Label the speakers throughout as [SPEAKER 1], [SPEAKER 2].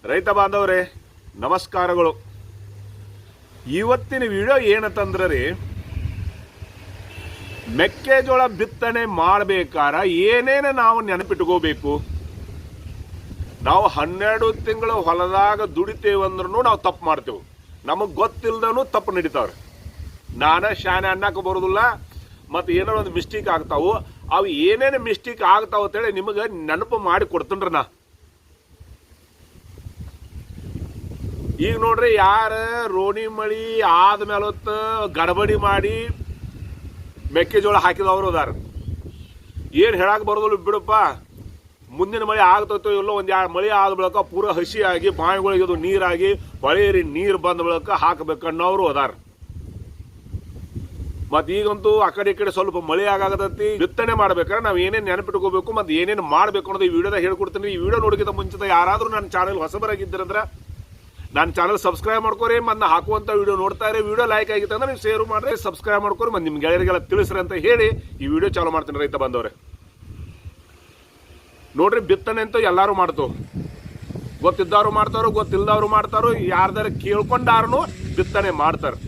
[SPEAKER 1] ರೈತ ಬಾಂಧವರೇ ನಮಸ್ಕಾರಗಳು. ಇವತ್ತಿನ ವಿಡಿಯೋ ಏನಂತಂದ್ರೆ ರೀ, ಮೆಕ್ಕೆಜೋಳ ಬಿತ್ತನೆ ಮಾಡಬೇಕಾರ ಏನೇನು ನಾವು ನೆನಪಿಟ್ಕೋಬೇಕು. ನಾವು 12 ತಿಂಗಳು ಹೊಲದಾಗ ದುಡಿತೇವಂದ್ರೂ ನಾವು ತಪ್ಪು ಮಾಡ್ತೇವೆ. ನಮಗೆ ಗೊತ್ತಿಲ್ದನೂ ತಪ್ಪು ನಡೀತಾವ್ರಿ. ನಾನು ಶಾನೆ ಅನ್ನಕ್ಕೆ ಬರೋದಿಲ್ಲ, ಮತ್ತು ಏನೋ ಒಂದು ಮಿಸ್ಟೇಕ್ ಆಗ್ತಾವು. ಅವು ಏನೇನು ಮಿಸ್ಟೇಕ್ ಆಗ್ತಾವ ಅಂತೇಳಿ ನಿಮಗೆ ನೆನಪು ಮಾಡಿ ಕೊಡ್ತೀನಿ ನಾ. ಈಗ ನೋಡ್ರಿ, ಯಾರು ರೋಣಿ ಮಳಿ ಆದ್ಮೇಲೆ ಹೊತ್ತು ಗಡಬಡಿ ಮಾಡಿ ಮೆಕ್ಕೆಜೋಳ ಹಾಕಿದವರು ಅದಾರ. ಏನು ಹೇಳಕ್ಕೆ ಬರೋದಿಲ್ಲ ಬಿಡಪ್ಪ, ಮುಂದಿನ ಮಳೆ ಆಗ್ತೈತೋ ಇಲ್ಲೋ, ಒಂದು 2 ಮಳೆ ಆದ ಬಳಿಕ ಪೂರ ಹಸಿಯಾಗಿ ಬಾವಿಗಳಿಗೆ ಅದು ನೀರಾಗಿ ಹೊಳೆಯರಿ ನೀರು ಬಂದ ಬಳಿಕ ಹಾಕಬೇಕನ್ನೋರು ಅದಾರ. ಮತ್ತು ಈಗಂತೂ ಆ ಕಡೆ ಈ ಕಡೆ ಸ್ವಲ್ಪ ಮಳೆ ಆಗಾಗತೈತಿ. ಬಿತ್ತನೆ ಮಾಡ್ಬೇಕಾದ್ರೆ ನಾವು ಏನೇನು ನೆನಪಿಟ್ಕೋಬೇಕು ಮತ್ತು ಏನೇನು ಮಾಡಬೇಕು ಅನ್ನೋದು ಈ ವಿಡಿಯೋದಾಗ ಹೇಳ್ಕೊಡ್ತೀನಿ. ಈ ವಿಡಿಯೋ ನೋಡೋಕ್ಕಿಂತ ಮುಂಚಿತ ಯಾರಾದರೂ ನನ್ನ ಚಾನಲ್ ಹೊಸಬರಾಗಿದ್ದೀರಂದ್ರೆ ನನ್ನ ಚಾನಲ್ ಸಬ್ಸ್ಕ್ರೈಬ್ ಮಾಡ್ಕೋರಿ. ಮತ್ತು ಹಾಕುವಂಥ ವಿಡಿಯೋ ನೋಡ್ತಾ ಇರಿ. ವಿಡಿಯೋ ಲೈಕ್ ಆಗಿತ್ತು ಅಂದ್ರೆ ನೀವು ಶೇರ್ ಮಾಡ್ರಿ, ಸಬ್ಸ್ಕ್ರೈಬ್ ಮಾಡ್ಕೋರಿ, ಮತ್ತು ನಿಮ್ಮ ಗೆಳೆಯರಿಗೆಲ್ಲ ತಿಳಿಸ್ರಿ ಅಂತ ಹೇಳಿ ಈ ವಿಡಿಯೋ ಚಾಲು ಮಾಡ್ತೀನಿ. ರೈತ ಬಂದವ್ರೆ ನೋಡ್ರಿ, ಬಿತ್ತನೆ ಅಂತೂ ಎಲ್ಲರೂ ಮಾಡ್ತೇವೆ. ಗೊತ್ತಿದ್ದವ್ರು ಮಾಡ್ತಾರೋ, ಗೊತ್ತಿಲ್ಲದವ್ರು ಮಾಡ್ತಾರೋ, ಯಾರ್ದಾರು ಕೇಳ್ಕೊಂಡಾರು ಬಿತ್ತನೆ ಮಾಡ್ತಾರೆ.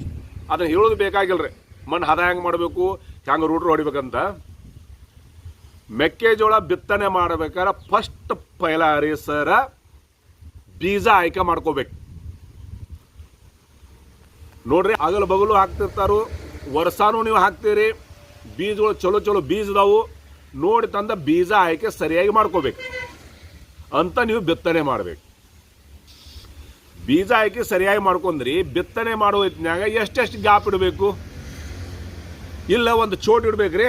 [SPEAKER 1] ಅದನ್ನ ಹೇಳೋದು ಬೇಕಾಗಿಲ್ರಿ. ಮಣ್ಣು ಹದ ಹೆಂಗೆ ಮಾಡಬೇಕು, ಹೆಂಗೆ ರೂಟ್ರು ಹೊಡಿಬೇಕಂತ. ಮೆಕ್ಕೆಜೋಳ ಬಿತ್ತನೆ ಮಾಡಬೇಕಾದ್ರೆ ಫಸ್ಟ್ ಪೈಲಾರಿ ಸರ ಬೀಜ ಆಯ್ಕೆ ಮಾಡ್ಕೋಬೇಕು. ನೋಡ್ರಿ, ಅಗಲು ಬಗಲು ಹಾಕ್ತಿರ್ತಾರು, ವರ್ಷಾನು ನೀವು ಹಾಕ್ತೀರಿ. ಬೀಜಗಳು ಚಲೋ ಚಲೋ ಬೀಜದವು ನೋಡಿ ತಂದ ಬೀಜ ಆಯ್ಕೆ ಸರಿಯಾಗಿ ಮಾಡ್ಕೋಬೇಕು ಅಂತ ನೀವು ಬಿತ್ತನೆ ಮಾಡ್ಬೇಕು. ಬೀಜ ಆಯ್ಕೆ ಸರಿಯಾಗಿ ಮಾಡ್ಕೊಂಡ್ರಿ ಬಿತ್ತನೆ ಮಾಡೋ ಹೊತ್ತಿನಾಗ ಎಷ್ಟೆಷ್ಟು ಗ್ಯಾಪ್ ಇಡಬೇಕು. ಇಲ್ಲ ಒಂದು ಚೋಟ್ ಇಡ್ಬೇಕ್ರಿ,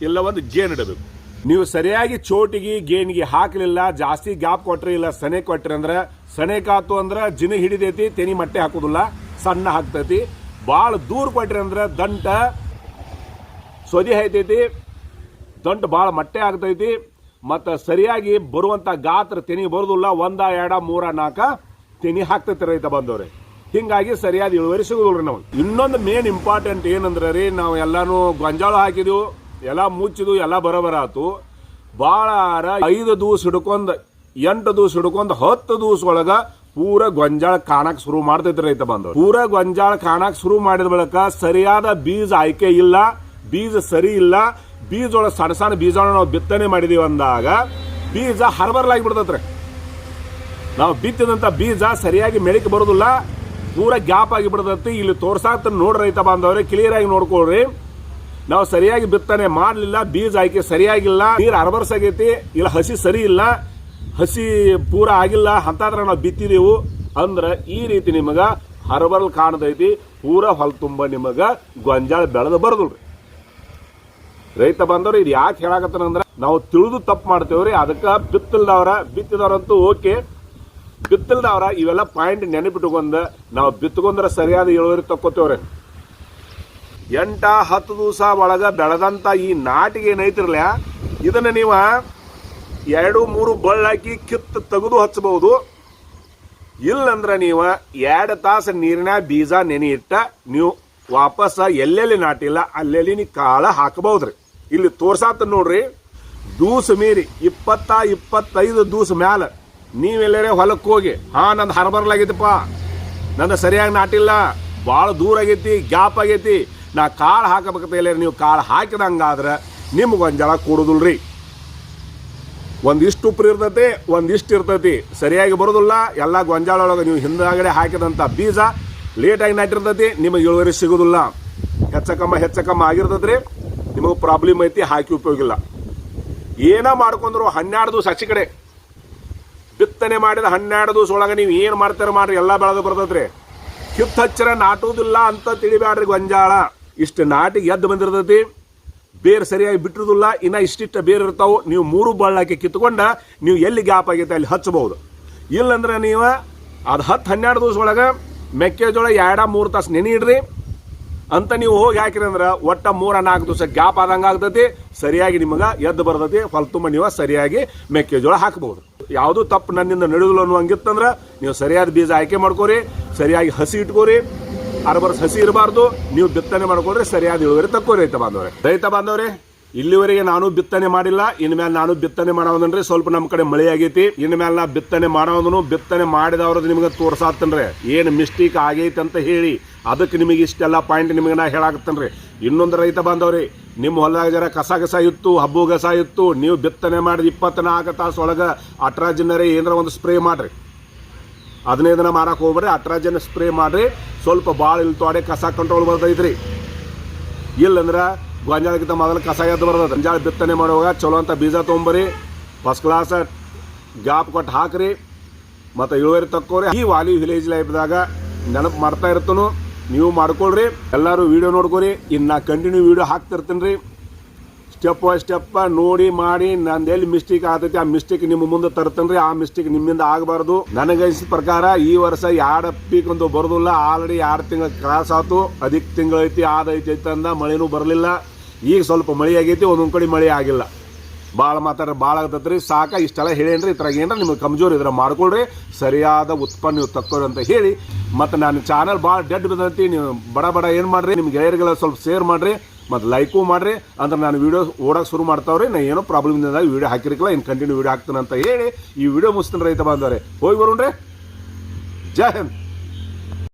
[SPEAKER 1] ಇಲ್ಲ ಒಂದು ಗೇನ್ ಇಡಬೇಕು. ನೀವು ಸರಿಯಾಗಿ ಚೋಟಿಗೆ ಗೇನ್ಗೆ ಹಾಕಲಿಲ್ಲ, ಜಾಸ್ತಿ ಗ್ಯಾಪ್ ಕೊಟ್ರಿ, ಇಲ್ಲ ಸನೆ ಕೊಟ್ರಿ ಅಂದ್ರೆ ಸನೆ ಕಾತು ಅಂದ್ರೆ ಜಿನ ಹಿಡಿದೈತಿ, ತೆನಿ ಮಟ್ಟೆ ಹಾಕೋದಿಲ್ಲ, ಸಣ್ಣ ಹಾಕ್ತೈತಿ. ಭಾಳ ದೂರ ಕೊಟ್ರಿ ಅಂದ್ರೆ ದಂಟ ಸೊದಿ ಹಾಯ್ತೈತಿ, ದಂಟ ಭಾಳ ಮಟ್ಟೆ ಆಗ್ತೈತಿ, ಮತ್ತು ಸರಿಯಾಗಿ ಬರುವಂಥ ಗಾತ್ರ ತೆನಿ ಬರೋದಿಲ್ಲ. 1, 2, 3, 4 ತೆನಿ ಹಾಕ್ತೈತಿ ರೈತ ಬಂದವ್ರೆ. ಹಿಂಗಾಗಿ ಸರಿಯಾದ ಇಳುವರಿ ಸಿಗೋದಿಲ್ರಿ ನಾವು. ಇನ್ನೊಂದು ಮೇನ್ ಇಂಪಾರ್ಟೆಂಟ್ ಏನಂದ್ರೆ ರೀ, ನಾವು ಎಲ್ಲಾನು ಗೊಂಜಾಳ ಹಾಕಿದ್ವು, ಎಲ್ಲ ಮುಚ್ಚಿದ್ವು, ಎಲ್ಲ ಬರೋಬರ ಆತು. ಭಾಳ 5 ದಿವಸ ಹಿಡ್ಕೊಂಡು 8 ದಿವಸ ಹಿಡ್ಕೊಂಡು 10 ದಿವಸ ಒಳಗ ಪೂರ ಗೊಂಜಾಳ ಕಾಣಕ್ ಶುರು ಮಾಡ್ತೈತಿ ರೈತ ಬಂದವ್ರು. ಪೂರ ಗೊಂಜಾಳ ಕಾಣಕ್ ಶುರು ಮಾಡಿದ ಬಳಿಕ ಸರಿಯಾದ ಬೀಜ ಆಯ್ಕೆ ಇಲ್ಲ, ಬೀಜ ಸರಿ ಇಲ್ಲ. ಬೀಜ ಒಳಗೆ ಸಣ್ಣ ಸಣ್ಣ ಬೀಜಗಳನ್ನ ನಾವು ಬಿತ್ತನೆ ಮಾಡಿದೀವಿ ಅಂದಾಗ ಬೀಜ ಹರಬರ್ಲಾಗಿ ಬಿಡ್ತೈತ್ರಿ. ನಾವು ಬಿತ್ತಿದಂತ ಬೀಜ ಸರಿಯಾಗಿ ಮೆಳಿಕೆ ಬರೋದಿಲ್ಲ, ಪೂರ ಗ್ಯಾಪ್ ಆಗಿ ಬಿಡ್ತೈತಿ. ಇಲ್ಲಿ ತೋರ್ಸಾಕ ನೋಡ್ರಿ ರೈತ ಬಾಂಧವ್ರೆ, ಕ್ಲಿಯರ್ ಆಗಿ ನೋಡ್ಕೊಳ್ರಿ. ನಾವು ಸರಿಯಾಗಿ ಬಿತ್ತನೆ ಮಾಡಲಿಲ್ಲ, ಬೀಜ ಆಯ್ಕೆ ಸರಿಯಾಗಿಲ್ಲ, ನೀರು ಹರಬರ್ಸಾಗೈತಿ, ಇಲ್ಲ ಹಸಿ ಸರಿ ಇಲ್ಲ, ಹಸಿ ಪೂರ ಆಗಿಲ್ಲ ಅಂತಾದ್ರೆ ನಾವು ಬಿತ್ತಿದೆವು ಅಂದ್ರೆ ಈ ರೀತಿ ನಿಮಗ ಹರಬರ್ಲ್ ಕಾಣದೈತಿ. ಪೂರ ಹೊಲ ತುಂಬ ನಿಮಗ ಗೊಂಜಾಳ ಬೆಳೆದು ಬರದಿಲ್ರಿ ರೈತ ಬಂದವ್ರು. ಇದು ಯಾಕೆ ಹೇಳಕತ್ತಾನಂದ್ರೆ ನಾವು ತಿಳಿದು ತಪ್ಪು ಮಾಡ್ತೇವ್ರಿ. ಅದಕ್ಕೆ ಬಿತ್ತಿದವ್ರಂತೂ ಓಕೆ, ಬಿತ್ತಲ್ದವ್ರ ಇವೆಲ್ಲ ಪಾಯಿಂಟ್ ನೆನಪಿಟ್ಕೊಂಡ ನಾವು ಬಿತ್ಕೊಂಡ್ರೆ ಸರಿಯಾದ ಇಳುವರಿ ತಕ್ಕೋತೇವ್ರಿ. 8-10 ದಿವಸ ಒಳಗ ಬೆಳೆದಂತ ಈ ನಾಟಿಗೆ ಏನೈತಿರ್ಲ, ಇದನ್ನ ನೀವು 2-3 ಬಳ್ಳಾಕಿ ಕಿತ್ತು ತೆಗೆದು ಹಚ್ಚಬಹುದು. ಇಲ್ಲಂದ್ರೆ ನೀವು 2 ತಾಸು ನೀರಿನ ಬೀಜ ನೆನೆ ಇಟ್ಟ ನೀವು ವಾಪಸ್ ಎಲ್ಲೆಲ್ಲಿ ನಾಟಿಲ್ಲ ಅಲ್ಲೆಲ್ಲಿ ನೀವು ಕಾಳ ಹಾಕಬಹುದ್ರಿ. ಇಲ್ಲಿ ತೋರ್ಸಾತ ನೋಡ್ರಿ, ದೂಸ ಮೀರಿ 20-25 ದಿವಸ ಮ್ಯಾಲ ನೀವೆಲ್ಲರೇ ಹೊಲಕ್ಕೆ ಹೋಗಿ, ನಂದು ಹರಬರ್ಲಾಗೈತಿಪ್ಪ, ನನ್ನ ಸರಿಯಾಗಿ ನಾಟಿಲ್ಲ, ಭಾಳ ದೂರ ಆಗೈತಿ, ಗ್ಯಾಪ್ ಆಗೈತಿ, ನಾ ಕಾಳು ಹಾಕಬೇಕಂತ ಎಲ್ಲರೂ ನೀವು ಕಾಳು ಹಾಕಿದಂಗಾದ್ರೆ ನಿಮ್ಗೆ ಗೊಂಜಾಳ ಕೊಡೋದಿಲ್ರಿ. ಒಂದಿಷ್ಟು ಉಪ್ರು ಇರ್ತೈತಿ, ಒಂದಿಷ್ಟು ಇರ್ತೈತಿ, ಸರಿಯಾಗಿ ಬರೋದಿಲ್ಲ. ಎಲ್ಲ ಗೊಂಜಾಳ ಒಳಗೆ ನೀವು ಹಿಂದಾಗಡೆ ಹಾಕಿದಂಥ ಬೀಜ ಲೇಟಾಗಿ ನಾಟಿರ್ತೈತಿ, ನಿಮಗೆ ಇಳುವರಿ ಸಿಗೋದಿಲ್ಲ. ಹೆಚ್ಚಕಮ್ಮ ಆಗಿರ್ತೈತಿ ರೀ, ನಿಮಗೆ ಪ್ರಾಬ್ಲಮ್ ಐತಿ, ಹಾಕಿ ಉಪಯೋಗ ಇಲ್ಲ. ಏನ ಮಾಡ್ಕೊಂಡ್ರು 12 ದಿವಸ ಹಚ್ಚಿ ಕಡೆ ಬಿತ್ತನೆ ಮಾಡಿದ 12 ದಿವಸ ಒಳಗೆ ನೀವು ಏನು ಮಾಡ್ತಾರೆ ಮಾಡ್ರಿ, ಎಲ್ಲ ಬೆಳೆದು ಬರ್ತೈತ್ರಿ. ಕಿತ್ತು ಹಚ್ಚರ ನಾಟುವುದಿಲ್ಲ ಅಂತ ತಿಳಿಬ್ಯಾಡ್ರಿ. ಗೊಂಜಾಳ ಇಷ್ಟು ನಾಟಿಗೆ ಎದ್ದು ಬಂದಿರ್ತೈತಿ, ಬೇರೆ ಸರಿಯಾಗಿ ಬಿಟ್ಟಿರೋದಿಲ್ಲ, ಇನ್ನ ಇಷ್ಟಿಷ್ಟ ಬೇರೆ ಇರ್ತಾವೆ. ನೀವು 3 ಬಳ್ಳಾಕಿ ಕಿತ್ಕೊಂಡ ನೀವು ಎಲ್ಲಿ ಗ್ಯಾಪ್ ಆಗೈತೆ ಅಲ್ಲಿ ಹಚ್ಚಬಹುದು. ಇಲ್ಲಂದ್ರೆ ನೀವು ಅದು 10-12 ದಿವಸ ಒಳಗೆ ಮೆಕ್ಕೆಜೋಳ 2-3 ತಾಸು ನೆನೆ ಇಡ್ರಿ ಅಂತ ನೀವು ಹೋಗಿ ಹಾಕಿರಿ ಅಂದ್ರೆ ಒಟ್ಟ 3-4 ದಿವಸ ಗ್ಯಾಪ್ ಆದಂಗೆ ಆಗ್ತೈತಿ. ಸರಿಯಾಗಿ ನಿಮಗೆ ಎದ್ದು ಬರ್ತೈತಿ, ಹೊಲ ತುಂಬ ನೀವು ಸರಿಯಾಗಿ ಮೆಕ್ಕೆಜೋಳ ಹಾಕಬಹುದು. ಯಾವುದು ತಪ್ಪು ನನ್ನಿಂದ ನಡೆದಿಲ್ಲ ಅನ್ನುವಂಗಿತ್ತಂದ್ರೆ ನೀವು ಸರಿಯಾದ ಬೀಜ ಆಯ್ಕೆ ಮಾಡ್ಕೋರಿ, ಸರಿಯಾಗಿ ಹಸಿ ಇಟ್ಕೋರಿ. ಹಸಿ ಇರಬಾರ್ದು, ನೀವು ಬಿತ್ತನೆ ಮಾಡ್ಕೊಂಡ್ರೆ ಸರಿಯಾದ ಇಳುವರಿ ತಕ್ಕೋರಿ ರೈತ ಬಾಂಧವ್ರೆ. ಇಲ್ಲಿವರೆಗೆ ನಾನು ಬಿತ್ತನೆ ಮಾಡಿಲ್ಲ, ಇನ್ಮೇಲೆ ನಾನು ಬಿತ್ತನೆ ಮಾಡೋದನ್ರಿ. ಸ್ವಲ್ಪ ನಮ್ಮ ಕಡೆ ಮಳೆ ಆಗೈತಿ, ಇನ್ಮೇಲೆ ನಾ ಬಿತ್ತನೆ ಮಾಡೋದನ್ನು ಬಿತ್ತನೆ ಮಾಡಿದವ್ರದ್ದು ನಿಮಗೆ ತೋರ್ಸಾತನ್ರಿ ಏನು ಮಿಸ್ಟೇಕ್ ಆಗೈತೆ ಅಂತ ಹೇಳಿ. ಅದಕ್ಕೆ ನಿಮಗೆ ಇಷ್ಟೆಲ್ಲ ಪಾಯಿಂಟ್ ನಿಮಗೆ ನಾ ಹೇಳಾಕತ್ತನ್ರಿ. ಇನ್ನೊಂದು ರೈತ ಬಂದವ್ರಿ, ನಿಮ್ಮ ಹೊಲದಾಗ ಜರ ಕಸ ಇತ್ತು, ಹಬ್ಬು ಕಸ ಇತ್ತು, ನೀವು ಬಿತ್ತನೆ ಮಾಡಿದ 24 ತಾಸು ಒಳಗೆ ಅಟ್ರಾಜಿನರೇ ಏನಾರ ಒಂದು ಸ್ಪ್ರೇ ಮಾಡಿರಿ. 15 ದಿನ ಮಾರಕ್ಕೆ ಹೋಗ್ಬೇಡ್ರಿ, ಅಟ್ರಾಜಿನ್ ಸ್ಪ್ರೇ ಮಾಡಿರಿ. ಸ್ವಲ್ಪ ಭಾಳ ಇಲ್ತೋಡೆ ಕಸ ಕಂಟ್ರೋಲ್ ಬರ್ತೈತ್ರಿ. ಇಲ್ಲಂದ್ರೆ ಗೊಂಜಾಳಕ್ಕಿಂತ ಮೊದಲು ಕಸ ಎದ್ದು ಬರ್ತದೆ. ಗೊಂಜಾಳ ಬಿತ್ತನೆ ಮಾಡುವಾಗ ಚಲೋ ಅಂತ ಬೀಜ ತೊಗೊಂಬರಿ, ಫಸ್ಟ್ ಕ್ಲಾಸ್ ಗ್ಯಾಪ್ ಕೊಟ್ಟು ಹಾಕ್ರಿ, ಮತ್ತು ಇಳುವರಿ ತಕ್ಕೋರಿ. ಈ ವಾಲಿ ವಿಲೇಜ್ ಲೈಫ್ದಾಗ ನೆನಪು ಮಾಡ್ತಾ ಇರ್ತನು, ನೀವು ಮಾಡ್ಕೊಳ್ರಿ. ಎಲ್ಲರೂ ವೀಡಿಯೋ ನೋಡ್ಕೊರಿ. ಇನ್ನು ನಾ ಕಂಟಿನ್ಯೂ ವೀಡಿಯೋ ಹಾಕ್ತಿರ್ತೀನಿ ರೀ. ಸ್ಟೆಪ್ ಬೈ ಸ್ಟೆಪ್ ನೋಡಿ ಮಾಡಿ ನಂದು ಎಲ್ಲಿ ಮಿಸ್ಟೇಕ್ ಆಗ್ತೈತಿ ಆ ಮಿಸ್ಟೇಕ್ ನಿಮ್ಮ ಮುಂದೆ ತರ್ತೇನೆ ರೀ. ಆ ಮಿಸ್ಟೇಕ್ ನಿಮ್ಮಿಂದ ಆಗಬಾರ್ದು. ನನಗನ್ಸಿದ ಪ್ರಕಾರ ಈ ವರ್ಷ 2 ಪೀಕ್ ಒಂದು ಬರೋದಿಲ್ಲ. ಆಲ್ರೆಡಿ 2 ತಿಂಗಳ ಕ್ರಾಸ್ ಆಯ್ತು, ಅದಿಕ್ ತಿಂಗಳೈತಿ ಆದೈತಿ ಅಂದ ಮಳೆನೂ ಬರಲಿಲ್ಲ. ಈಗ ಸ್ವಲ್ಪ ಮಳೆ ಆಗೈತಿ, ಒಂದೊಂದು ಕಡೆ ಮಳೆ ಆಗಿಲ್ಲ. ಭಾಳ ಭಾಳ ಆಗ್ತೈತೆ ರೀ. ಸಾಕ ಇಷ್ಟೆಲ್ಲ ಹೇಳೇನ್ರಿ. ಇದ್ರಾಗ ಏನಾರ ನಿಮಗೆ ಕಮ್ಜೋರ್ ಇದ್ರೆ ಮಾಡ್ಕೊಳ್ರಿ, ಸರಿಯಾದ ಉತ್ಪನ್ನ ನೀವು ತಕ್ಕೋರಿ ಅಂತ ಹೇಳಿ. ಮತ್ತು ನನ್ನ ಚಾನಲ್ ಭಾಳ ಡೆಡ್ ಬಿದ್ದೈತಿ. ನೀವು ಬಡ ಏನು ಮಾಡಿರಿ, ನಿಮ್ಮ ಗೆಳೆಯರಿಗೆಲ್ಲ ಸ್ವಲ್ಪ ಶೇರ್ ಮಾಡಿರಿ ಮತ್ತು ಲೈಕು ಮಾಡಿರಿ. ಅಂದ್ರೆ ನಾನು ವೀಡಿಯೋ ಓಡೋಕೆ ಶುರು ಮಾಡ್ತಾವ್ರಿ. ನಾ ಏನೋ ಪ್ರಾಬ್ಲಮ್ನಿಂದ ವೀಡಿಯೋ ಹಾಕಿರಲಿಲ್ಲ, ಇನ್ನು ಕಂಟಿನ್ಯೂ ವೀಡಿಯೋ ಹಾಕ್ತಾನೆ ಅಂತ ಹೇಳಿ ಈ ವಿಡಿಯೋ ಮುಗಿಸ್ತೀನಿ. ರೈತ ಬಾಂಧವರೇ, ಹೋಗಿ ಬರೋಣ್ರಿ. ಜೈ ಹಿಂದ್.